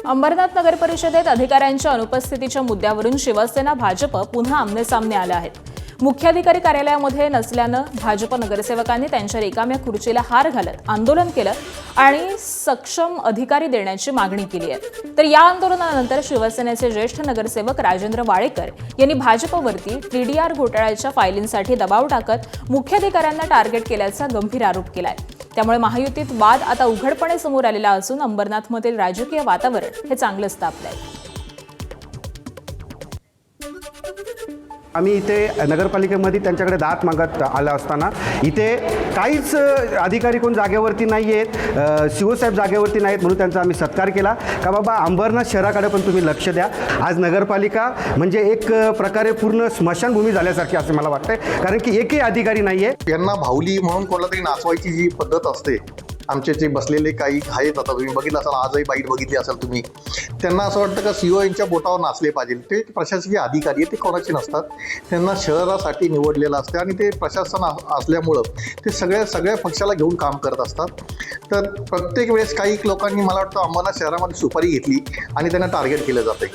अंबरनाथ नगर परिषदेत अधिकाऱ्यांच्या अनुपस्थितीच्या मुद्द्यावरून शिवसेना भाजप पुन्हा आमनेसामने आले आहेत. मुख्याधिकारी कार्यालयामध्ये नसल्यानं भाजप नगरसेवकांनी त्यांच्या रिकाम्या खुर्चीला हार घालत आंदोलन केलं आणि सक्षम अधिकारी देण्याची मागणी केली आहे. तर या आंदोलनानंतर शिवसेनेचे ज्येष्ठ नगरसेवक राजेंद्र वाळेकर यांनी भाजपवरती टीडीआर घोटाळ्याच्या फायलींसाठी दबाव टाकत मुख्याधिकाऱ्यांना टार्गेट केल्याचा गंभीर आरोप केलाय. त्यामुळे महायुतीत वाद आता उघडपणे समोर आलेला असून अंबरनाथमधील राजकीय वातावरण हे चांगलंच तापलंय. आम्ही इथे नगरपालिकेमध्ये त्यांच्याकडे दाद मागत आला असताना इथे काहीच अधिकारी कोण जागेवरती नाही आहेत, शिवसाहेब जागेवरती नाहीत, म्हणून त्यांचा आम्ही सत्कार केला का बाबा अंबरनाथ शहराकडे पण तुम्ही लक्ष द्या. आज नगरपालिका म्हणजे एक प्रकारे पूर्ण स्मशानभूमी झाल्यासारखी असं मला वाटतंय, कारण की एकही अधिकारी नाही आहे. यांना भावली म्हणून कोणाला तरी नाचवायची जी पद्धत असते, आमचे जे बसलेले काही आहेत, आता तुम्ही बघितलं असाल, आजही बाईट बघितली असेल तुम्ही, त्यांना असं वाटतं का सीओ यांच्या बोटावर नाचले पाहिजे. ते प्रशासकीय अधिकारी आहेत, ते कोणाचे नसतात, त्यांना शहरासाठी निवडलेलं असते आणि ते प्रशासन असल्यामुळं ते सगळ्या पक्षाला घेऊन काम करत असतात. तर प्रत्येक वेळेस काही लोकांनी मला वाटतं अंबरनाथ शहरामध्ये सुपारी घेतली आणि त्यांना टार्गेट केलं जाते.